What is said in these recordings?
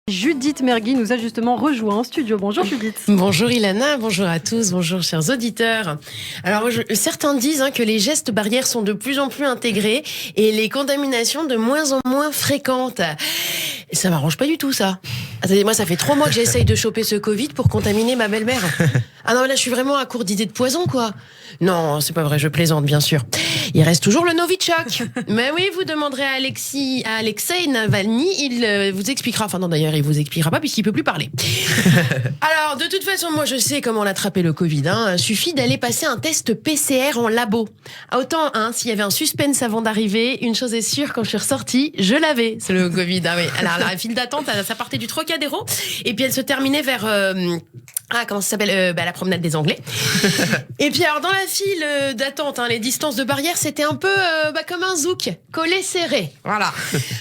Judith Mergui nous a justement rejoint en studio. Bonjour Judith. Bonjour Ilana, bonjour à tous, bonjour chers auditeurs. Alors certains disent que les gestes barrières sont de plus en plus intégrés et les contaminations de moins en moins fréquentes. Et ça m'arrange pas du tout ça. Attendez, moi ça fait 3 mois que j'essaye de choper ce Covid pour contaminer ma belle-mère. Ah non, là je suis vraiment à court d'idées de poison quoi. Non, c'est pas vrai, je plaisante bien sûr. Il reste toujours le Novichok. Mais oui, vous demanderez à Alexei Navalny, il vous expliquera. Enfin non, d'ailleurs, il vous expliquera pas puisqu'il peut plus parler. Alors, de toute façon, moi je sais comment l'attraper le Covid. Suffit d'aller passer un test PCR en labo. Autant, s'il y avait un suspense avant d'arriver, une chose est sûre, quand je suis ressortie, je l'avais. C'est le Covid. Oui. Alors, la file d'attente, ça partait du Trocadéro et puis elle se terminait vers comment ça s'appelle la promenade des Anglais. Et puis alors dans la file d'attente, les distances de barrière, c'était un peu comme un zouk, collé serré. Voilà.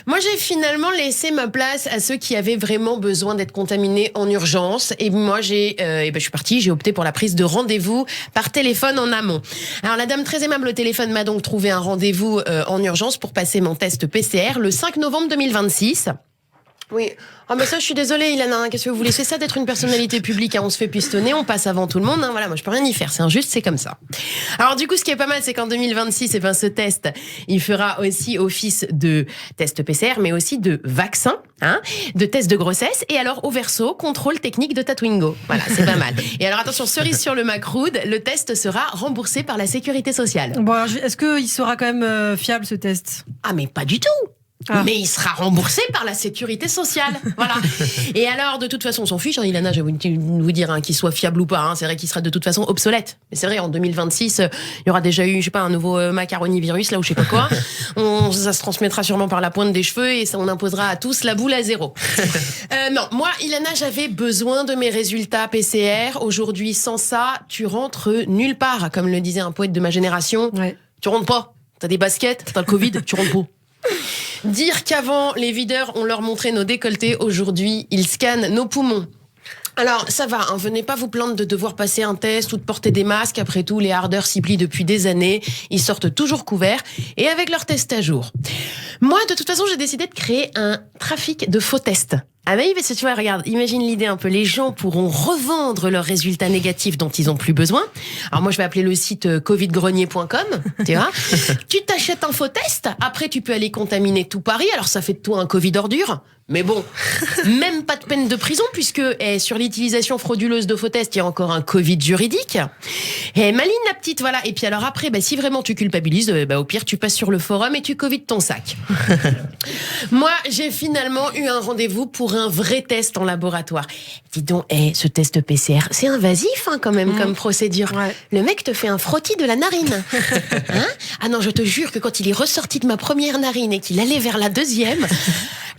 Moi j'ai finalement laissé ma place à ceux qui avaient vraiment besoin d'être contaminés en urgence. Et moi je suis partie, j'ai opté pour la prise de rendez-vous par téléphone en amont. Alors la dame très aimable au téléphone m'a donc trouvé un rendez-vous en urgence pour passer mon test PCR le 5 novembre 2026. Oui. Mais ça, je suis désolée, Ilana. Qu'est-ce que vous voulez? C'est ça d'être une personnalité publique. On se fait pistonner, on passe avant tout le monde. Voilà, moi, je peux rien y faire. C'est injuste, c'est comme ça. Alors, du coup, ce qui est pas mal, c'est qu'en 2026, ce test, il fera aussi office de test PCR, mais aussi de vaccin, de test de grossesse. Et alors, au verso, contrôle technique de Tatwingo. Voilà, c'est pas mal. Et alors, attention, cerise sur le Macroud, le test sera remboursé par la Sécurité sociale. Bon, alors, est-ce qu'il sera quand même fiable, ce test? Mais pas du tout. Mais il sera remboursé par la Sécurité sociale. Voilà. Et alors, de toute façon, on s'en fiche, Ilana, je vais vous dire qu'il soit fiable ou pas. C'est vrai qu'il sera de toute façon obsolète. Mais c'est vrai, en 2026, il y aura déjà eu, un nouveau macaroni-virus, là, ou je sais pas quoi. Ça se transmettra sûrement par la pointe des cheveux et ça, on imposera à tous la boule à zéro. Non, moi, Ilana, j'avais besoin de mes résultats PCR. Aujourd'hui, sans ça, tu rentres nulle part. Comme le disait un poète de ma génération. Ouais. Tu rentres pas. T'as des baskets, t'as le Covid, tu rentres pas. Dire qu'avant, les videurs, on leur montrait nos décolletés. Aujourd'hui, ils scannent nos poumons. Alors, ça va, venez pas vous plaindre de devoir passer un test ou de porter des masques. Après tout, les hardeurs s'y plient depuis des années. Ils sortent toujours couverts et avec leur test à jour. Moi, de toute façon, j'ai décidé de créer un trafic de faux tests. Tu vois, regarde, imagine l'idée un peu. Les gens pourront revendre leurs résultats négatifs dont ils n'ont plus besoin. Alors moi, je vais appeler le site covidgrenier.com, tu vois. Tu t'achètes un faux test, après tu peux aller contaminer tout Paris. Alors ça fait de toi un Covid ordure. Mais bon, même pas de peine de prison puisque sur l'utilisation frauduleuse de faux tests, il y a encore un Covid juridique. Et maline la petite, voilà. Et puis alors après, si vraiment tu culpabilises, au pire, tu passes sur le forum et tu Covid ton sac. Moi, j'ai finalement eu un rendez-vous pour un vrai test en laboratoire. Dis donc, ce test PCR, c'est invasif quand même comme procédure. Ouais. Le mec te fait un frottis de la narine. Ah non, je te jure que quand il est ressorti de ma première narine et qu'il allait vers la deuxième...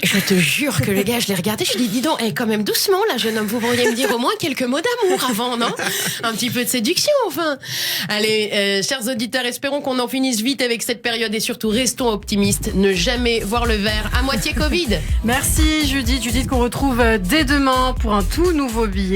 Je te jure que le gars, je l'ai regardé, je lui ai dit, dis donc, quand même doucement, là, jeune homme, vous pourriez me dire au moins quelques mots d'amour avant, non? Un petit peu de séduction, enfin. Allez, chers auditeurs, espérons qu'on en finisse vite avec cette période et surtout, restons optimistes. Ne jamais voir le verre à moitié Covid. Merci Judith qu'on retrouve dès demain pour un tout nouveau billet.